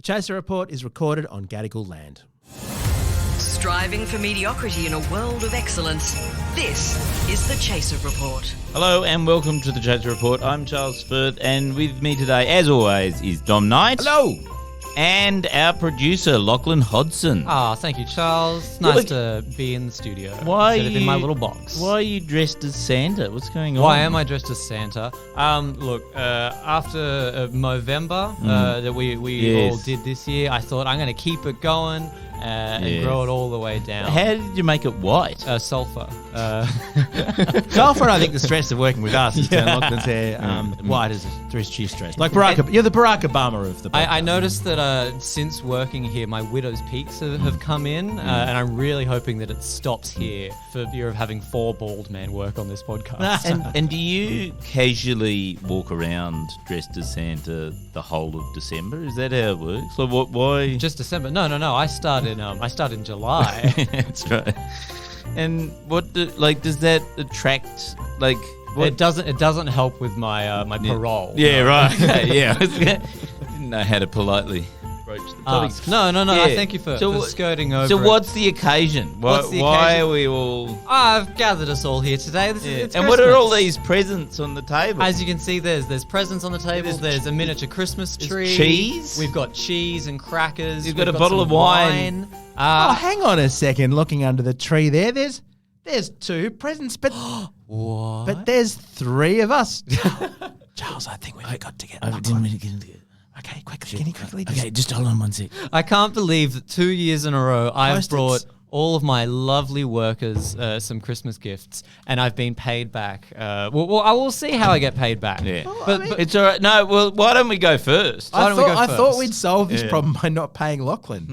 Chaser Report is recorded on Gadigal land. Striving for mediocrity in a world of excellence. This is the Chaser Report. Hello and welcome to the Chaser Report. I'm Charles Firth, and with me today, as always, is Dom Knight. Hello! And our producer, Lachlan Hodson. Thank you, Charles. Nice to be in the studio. Why instead of in my little box. Why are you dressed as Santa? What's going on? Why am I dressed as Santa? After Movember that we all did this year, I thought I'm going to keep it going and grow it all the way down. How did you make it white? Sulfur. Sulfur, I think the stress of working with us is turn Lachlan's hair white as through his stress. Like you're the Barack Obama of the podcast. I noticed that since working here, my widow's peaks have come in, and I'm really hoping that it stops here for fear of having 4 bald men work on this podcast. And do you casually walk around dressed as Santa the whole of December? Is that how it works? Like, why? Just December? No. I started in July. That's right. And does that attract like? What? It doesn't help with my my parole. Yeah, right. Okay, yeah. I didn't know how to politely broach the topic. No. Yeah. Thank you for skirting over. So what's the occasion? Why are we all? I've gathered us all here today. It's and what are all these presents on the table? As you can see, there's presents on the table. There's a miniature Christmas tree. Cheese. We've got cheese and crackers. You've got a bottle of wine. Hang on a second. Looking under the tree there's 2 presents, but what? But there's 3 of us. Charles, I think we forgot to get Lachlan. Okay, quickly. Okay, just hold on one sec. I can't believe that 2 years in a row I've brought all of my lovely workers some Christmas gifts, and I've been paid back. I will see how I get paid back. Yeah, but it's all right. No, well, why don't we go first? I thought we'd solve this problem by not paying Lachlan.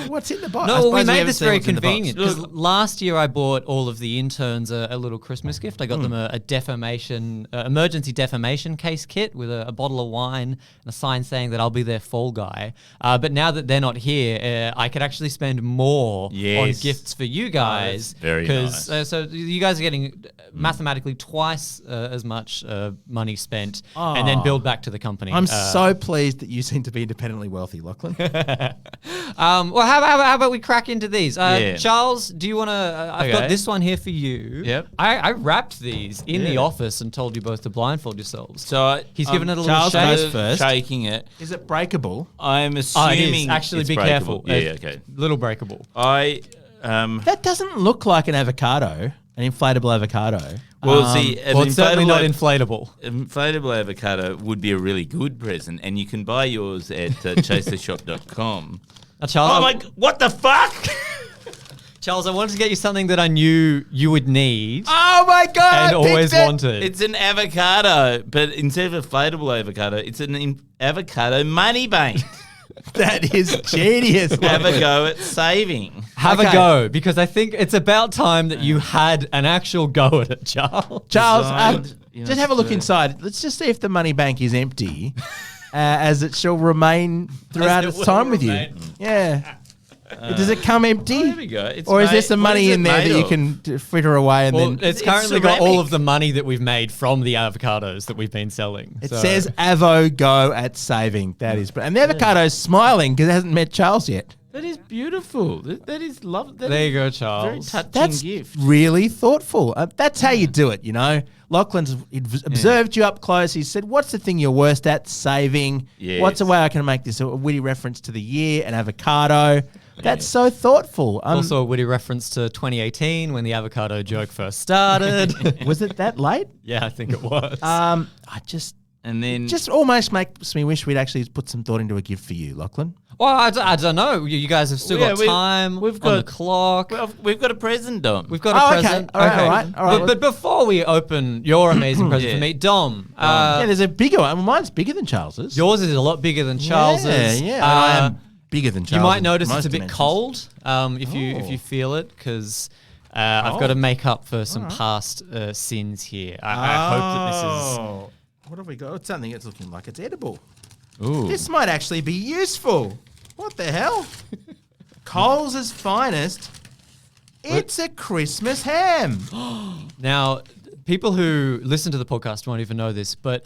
What's in the box? No, we made this very convenient because last year I bought all of the interns a little Christmas gift. I got them a defamation, emergency defamation case kit with a bottle of wine and a sign saying that I'll be their fall guy. But now that they're not here, I could actually spend more on gifts for you guys. Very nice. So you guys are getting mathematically twice as much money spent and then build back to the company. I'm so pleased that you seem to be independently wealthy, Lachlan. Well, how about we crack into these? Charles, do you want to... I've got this one here for you. Yep. I wrapped these in the office and told you both to blindfold yourselves. So he's given it a little Charles shake. goes first. Shaking it. Is it breakable? I'm assuming it is. Actually, it's be breakable. careful. Yeah, okay. Little breakable. That doesn't look like an avocado, an inflatable avocado. Well, see, it's certainly not inflatable. Inflatable avocado would be a really good present, and you can buy yours at chasershop.com. Charles, Oh my! What the fuck? Charles, I wanted to get you something that I knew you would need. Oh my God! And always wanted. It's an avocado, but instead of inflatable avocado, it's an avocado money bank. That is genius. Have a go at saving. Have a go, because I think it's about time that you had an actual go at it, Charles. Charles, just have a look inside. Let's just see if the money bank is empty, as it shall remain throughout its time with you. Yeah. Does it come empty? There we go. Or is there some money in there that you can fritter away and then... It's currently got all of the money that we've made from the avocados that we've been selling. It says Avo go at saving. That is... And the avocado's smiling because it hasn't met Charles yet. That is beautiful. That is lovely. There you go, Charles. Very touching That's gift. really thoughtful. That's how you do it, you know. Lachlan's observed you up close. He said, what's the thing you're worst at? Saving. Yes. What's a way I can make this a witty reference to the year? An avocado. That's so thoughtful. Also a witty reference to 2018 when the avocado joke first started. Was it that late? Yeah, I think it was. And then Just almost makes me wish we'd actually put some thought into a gift for you, Lachlan. Well, I don't know. You guys have still got time. We've got the clock. We've got a present, Dom. We've got a present. Okay. All right. But before we open your amazing present for me, Dom. There's a bigger one. Well, mine's bigger than Charles's. Yours is a lot bigger than Charles's. Yeah. I am bigger than Charles. You might notice it's a bit dimensions. cold if you feel it, because I've got to make up for some past sins here. I hope that this is... What have we got? It's something that's looking like it's edible. Ooh. This might actually be useful. What the hell? Coles' finest. It's a Christmas ham. Now, people who listen to the podcast won't even know this, but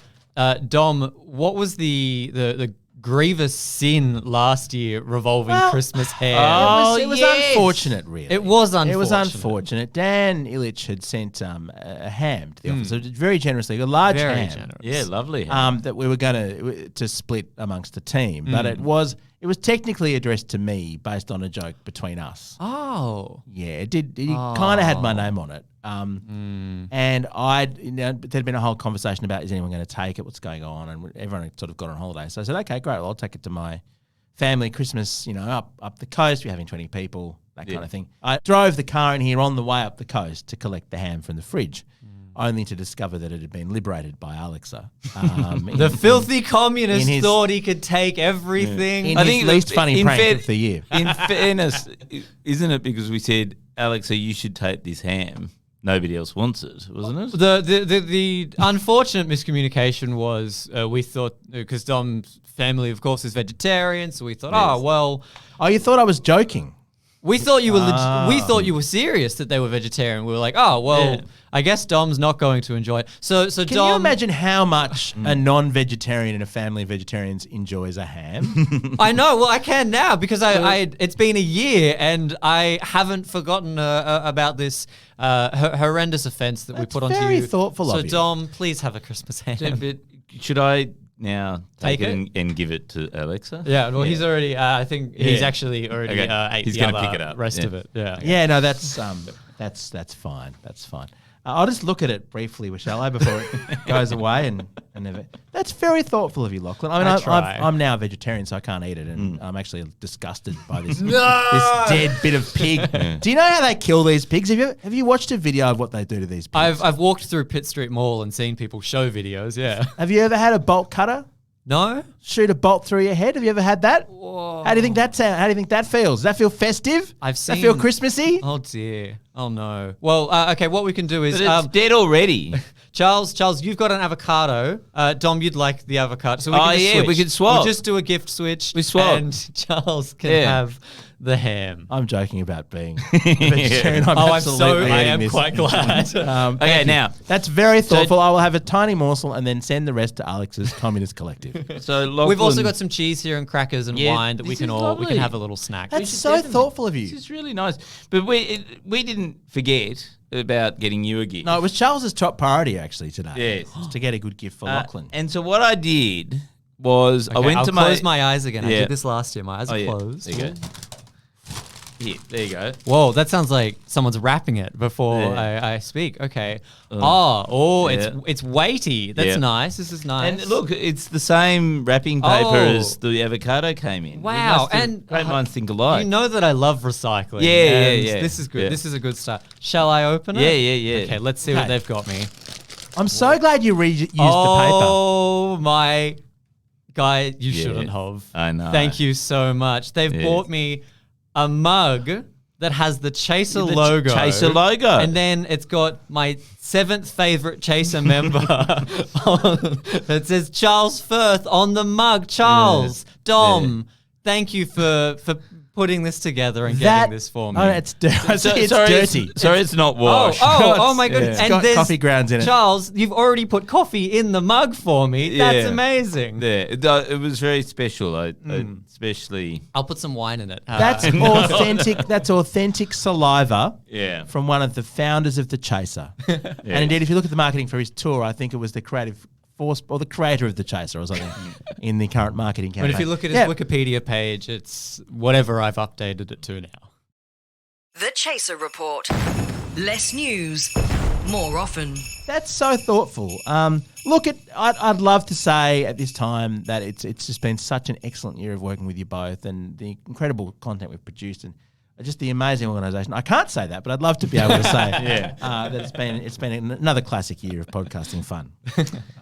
Dom, what was the grievous sin last year revolving Christmas ham. It was unfortunate, really. It was unfortunate. It was unfortunate. Dan Illich had sent a ham to the office, very generously, a large Very ham. generous. Yeah, lovely. ham. That we were going to split amongst the team, but it was technically addressed to me based on a joke between us. Oh. Yeah, it did. It kind of had my name on it. And there'd been a whole conversation about, is anyone going to take it? What's going on? And everyone had sort of got on holiday. So I said, okay, great. Well, I'll take it to my family Christmas, up the coast. We're having 20 people, that kind of thing. I drove the car in here on the way up the coast to collect the ham from the fridge, only to discover that it had been liberated by Alexa. The filthy communist thought he could take everything. In his least funny prank of the year. In fairness, isn't it because we said, Alexa, you should take this ham? Nobody else wants it, wasn't it? The unfortunate miscommunication was we thought, because Dom's family, of course, is vegetarian, so we thought, Oh, you thought I was joking? we thought you were we thought you were serious that they were vegetarian. We were like, I guess Dom's not going to enjoy it. So Can Dom, you imagine how much a non-vegetarian in a family of vegetarians enjoys a ham? I know. Well, I can now because it's been a year and I haven't forgotten about this horrendous offence that we put onto you. Very thoughtful of you. So Dom, please have a Christmas ham. But should I now take Take it and give it to Alexa? Yeah, well, he's already. I think he's actually already ate He's the gonna other pick it up. rest Yeah. of it. Yeah. Yeah, no, that's fine. That's fine. I'll just look at it briefly, shall I, before it goes away and never. That's very thoughtful of you, Lachlan. I mean, I try. I'm now a vegetarian, so I can't eat it, and I'm actually disgusted by this this dead bit of pig. Do you know how they kill these pigs? Have you watched a video of what they do to these pigs? I've walked through Pitt Street Mall and seen people show videos. Yeah. Have you ever had a bolt cutter No. shoot a bolt through your head? Have you ever had that? Whoa. How do you think that sounds? How do you think that feels? Does that feel festive? Does that feel Christmassy? Oh dear. Oh no. Well, okay. What we can do is But it's dead already. Charles, you've got an avocado. Dom, you'd like the avocado. So we can just switch. we could swap. We'll just do a gift switch. We swap. And Charles can have the ham. I'm joking about being vegetarian. I am quite glad. Okay, now that's very thoughtful. I will have a tiny morsel and then send the rest to Alex's Communist Collective. so Lachlan, We've also got some cheese here and crackers and wine that we this can is we lovely. can have a little snack. That's so thoughtful of you. This is really nice. But we didn't forget about getting you a gift. No, it was Charles's top priority actually today. Yes. Was to get a good gift for Lachlan. And so what I did was I went I'll to close my eyes again. I Yeah. did this last year. My eyes are closed. There you go. Here, there you go. Whoa, that sounds like someone's wrapping it before Yeah. I speak. Okay. Yeah. It's weighty. That's Yeah. nice. This is nice. And look, it's the same wrapping paper as the avocado came in. Wow, and great minds think alike. you know that I love recycling. Yeah, and yeah. This is good. Yeah. This is a good start. Shall I open it? Yeah. Okay, let's see what they've got me. I'm so glad you used the paper. Oh my guy, you shouldn't have. I know. Thank you so much. They've bought me a mug that has the Chaser logo. Chaser logo. And then it's got my 7th favorite Chaser member. It says Charles Firth on the mug. Charles, Dom, thank you for putting this together and getting this for me. Oh, it's dirty. It's sorry, dirty. Sorry, it's not washed. Oh my goodness. It's And got there's coffee grounds in it. Charles, you've already put coffee in the mug for me. That's Yeah. amazing. Yeah, it was very special. I especially. I'll put some wine in it. That's authentic. That's authentic saliva Yeah. from one of the founders of the Chaser. And indeed, if you look at the marketing for his tour, I think it was the creative force or the creator of the Chaser or something in the current marketing campaign. But if you look at his Wikipedia page, it's whatever I've updated it to now. The Chaser Report. Less news, more often. That's so thoughtful. Look, I'd love to say at this time that it's just been such an excellent year of working with you both and the incredible content we've produced and just the amazing organisation. I can't say that, but I'd love to be able to say that it's been another classic year of podcasting fun.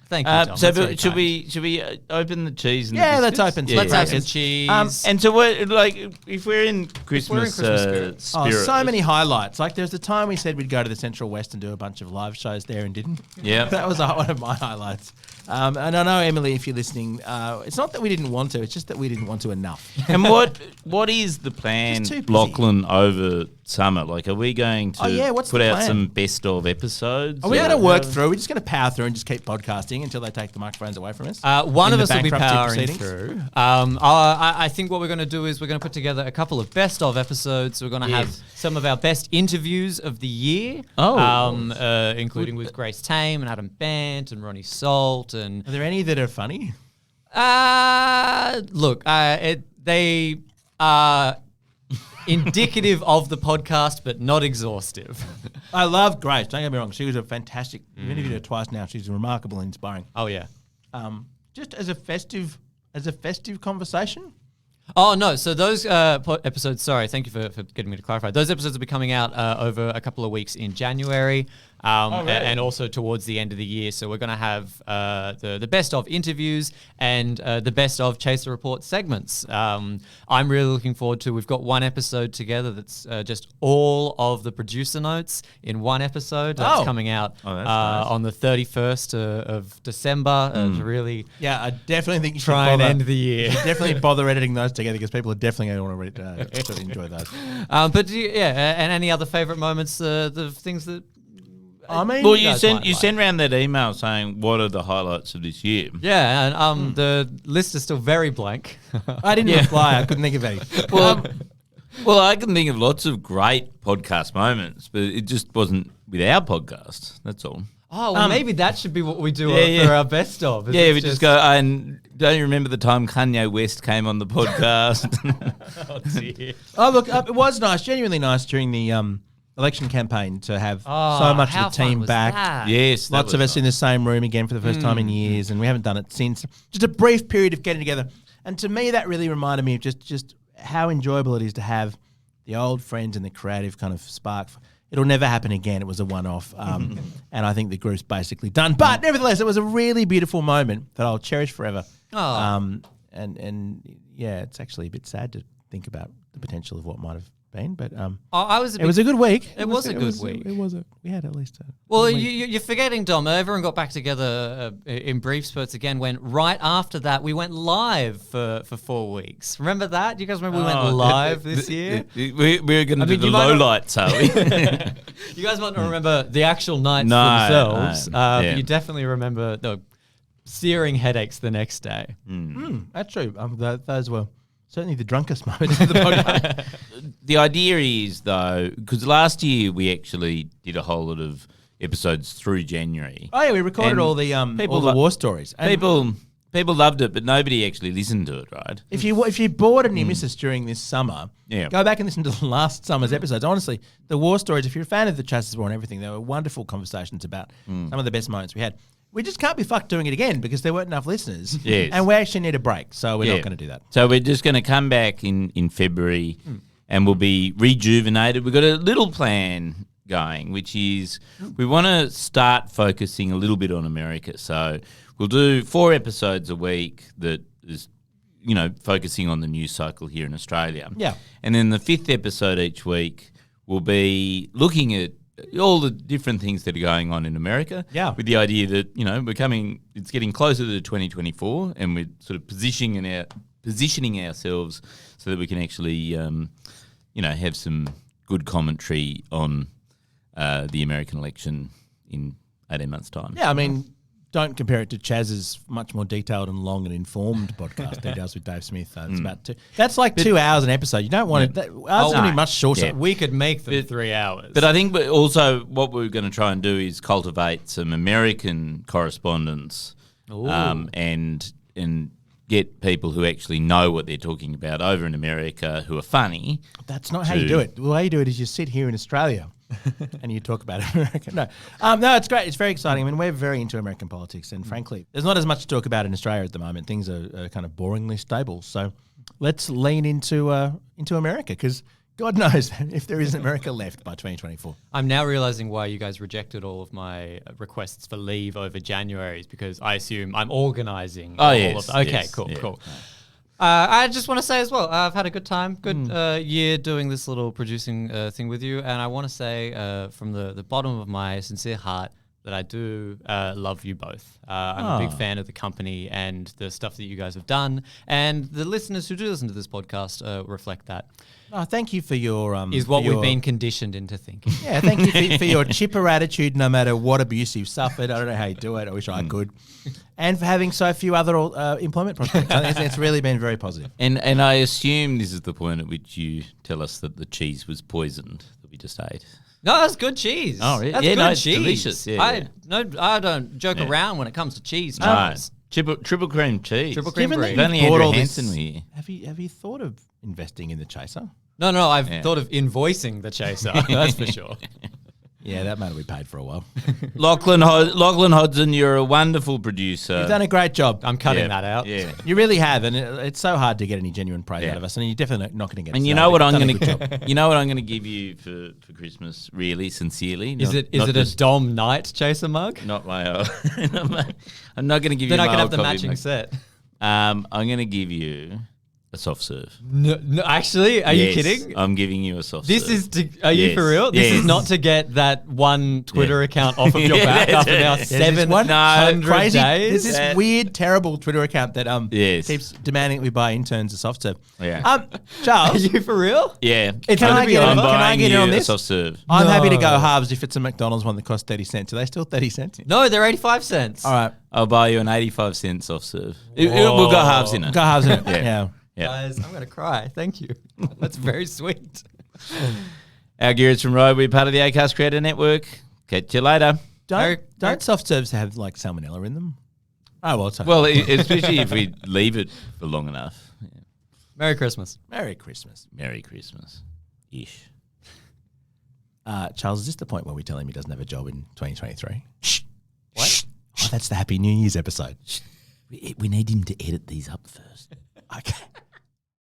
Thank you, Tom. So That's very should kind. we open the cheese? And Yeah, the let's biscuits? open some Let's have crackers. some cheese. And so what? Like, if we're in Christmas, spirit. spirit, So many highlights. Like there's the time we said we'd go to the Central West and do a bunch of live shows there and didn't. Yeah. That was one of my highlights. And I know, Emily, if you're listening, it's not that we didn't want to, it's just that we didn't want to enough. And what is the plan, Just too busy. Lachlan, over summer? Like, are we going to what's put the out plan? some best of episodes? Are we going to work through? We're just going to power through and just keep podcasting until they take the microphones away from us? One In of the us will be bankruptcy powering proceedings? through. I think what we're going to do is we're going to put together a couple of best of episodes. We're going to have some of our best interviews of the year. Including with Grace Tame and Adam Bant and Ronnie Salt. And Are there any that are funny? They are indicative of the podcast, but not exhaustive. I love Grace. Don't get me wrong. She was a fantastic. We've interviewed her twice now. She's remarkable and inspiring. Oh yeah. Just as a festive conversation. Oh no! So those episodes. Sorry, thank you for getting me to clarify. Those episodes will be coming out over a couple of weeks in January, really? and also towards the end of the year. So we're going to have the best of interviews and the best of Chaser Report segments. I'm really looking forward to. We've got one episode together that's just all of the producer notes in one episode. That's coming out nice. on the 31st of December. To really, Yeah, I definitely think you should try and end the year. You should definitely bother editing those together because people are definitely going to want to enjoy those. And any other favourite moments? The things that I mean, Well, guys you sent around that email saying what are the highlights of this year. Yeah, and the list is still very blank. I didn't reply. I couldn't think of any. Well, I can think of lots of great podcast moments, but it just wasn't with our podcast. That's all. Oh, well, maybe that should be what we do for our best of. Yeah, we just go, and don't you remember the time Kanye West came on the podcast? Oh, dear. Oh, look, it was nice, genuinely nice during the election campaign to have so much how of the team fun was back. that? Yes. that Lots was of us nice. in the same room again for the first time in years, and we haven't done it since. Just a brief period of getting together. And to me, that really reminded me of just how enjoyable it is to have the old friends and the creative kind of spark. It'll never happen again. It was a one-off. And I think the group's basically done. But nevertheless, it was a really beautiful moment that I'll cherish forever. Oh. And yeah, it's actually a bit sad to think about the potential of what might have been. But It it was a good week. It was a good week. It was. We had at least a Well, good week. you're forgetting, Dom. Everyone got back together in brief spurts again when right after that we went live for 4 weeks. Remember that? You guys remember we went live this year? We're going to do the you might low not- lights, are we? You guys might not remember the actual nights No, themselves. no, yeah. But you definitely remember the searing headaches the next day. That's true. Those were certainly the drunkest moments of the podcast. The idea is, though, because last year we actually did a whole lot of episodes through January. Oh yeah, we recorded And all the war stories. And People loved it, but nobody actually listened to it, right? if you bored and you miss us during this summer, Yeah. go back and listen to the last summer's episodes. Honestly, the war stories. If you're a fan of the Chasers War and everything, they were wonderful conversations about some of the best moments we had. We just can't be fucked doing it again because there weren't enough listeners. Yes. And we actually need a break, so we're Yeah. not going to do that. So we're just going to come back in February and we'll be rejuvenated. We've got a little plan going, which is we want to start focusing a little bit on America. So we'll do 4 episodes a week that is, focusing on the news cycle here in Australia. Yeah. And then the 5th episode each week will be looking at all the different things that are going on in America. Yeah. With the idea that, it's getting closer to 2024 and we're sort of positioning ourselves so that we can actually, have some good commentary on the American election in 18 months' time. Yeah, I mean, don't compare it to Chaz's much more detailed and long and informed podcast Details with Dave Smith. It's about that's like 2 hours an episode. You don't want it. Ours is going to be much shorter. Yeah. We could make them 3 hours. But I think also what we're going to try and do is cultivate some American correspondence and get people who actually know what they're talking about over in America who are funny. That's not how you do it. The way you do it is you sit here in Australia and you talk about America. No, it's great. It's very exciting. I mean, we're very into American politics, and frankly, there's not as much to talk about in Australia at the moment. Things are kind of boringly stable. So let's lean into America because God knows if there is America left by 2024. I'm now realizing why you guys rejected all of my requests for leave over January is because I assume I'm organizing. Oh, all yes, of Okay, yes, cool, yeah. cool. I just want to say as well, I've had a good time, good year doing this little producing thing with you. And I want to say from the bottom of my sincere heart, that I do love you both. I'm a big fan of the company and the stuff that you guys have done, and the listeners who do listen to this podcast reflect that. Oh, thank you for your Is what we've been conditioned into thinking. Yeah, thank you for your chipper attitude, no matter what abuse you've suffered. I don't know how you do it. I wish I could. And for having so few other employment prospects. I think it's really been very positive. And I assume this is the point at which you tell us that the cheese was poisoned that we just ate. No, that's good cheese. Oh, really? That's Yeah, good no, it's cheese. delicious. Yeah, I don't joke around when it comes to cheese. No. Charles. Triple cream cheese. Triple cream Given that brie. If you've only bought Andrew all Hansen this, were here. have you thought of investing in the Chaser? No, I've thought of invoicing the chaser. That's for sure. Yeah, that might be paid for a while. Lachlan Hodson, you're a wonderful producer. You've done a great job. I'm cutting that out. Yeah. You really have, and it's so hard to get any genuine praise out of us, and you're definitely not going to get. And it you today, know what but I'm you've going done a good job. to, you know what I'm going to give you for Christmas, really, sincerely. Is it a Dom Knight chaser mug? Not my own. I'm not going to give Then you. I my can have old the coffee matching mug. set. I'm going to give you a soft serve. No, actually, are you Yes, kidding? I'm giving you a soft This serve. is to, are you Yes, for real? This yes. is not to get that one Twitter Yeah. account off of your Yeah, back that's after now it. There's this 700 crazy, days. There's this weird, terrible Twitter account that Yes. keeps demanding that we buy interns a soft serve. Yeah. Are Charles, you for real? Yeah. Can I get I'm in- can I buying get in you on a this? soft serve. I'm happy to No. go halves if it's a McDonald's one that costs 30 cents. Are they still 30 cents? No, they're 85 cents. All right, I'll buy you an 85-cent soft serve. We'll go halves in it. go halves in it. Yeah. Yeah. Yeah. Guys, I'm going to cry. Thank you. That's very sweet. Our gear is from Rode. We're part of the Acast Creator Network. Catch you later. Don't soft serves have like salmonella in them? Oh well, it's okay. Well, especially if we leave it for long enough. Yeah. Merry Christmas. Merry Christmas. Merry Christmas. Ish. Charles, is this the point where we tell him he doesn't have a job in 2023? Shh. What? Oh, that's the Happy New Year's episode. We need him to edit these up first. Okay.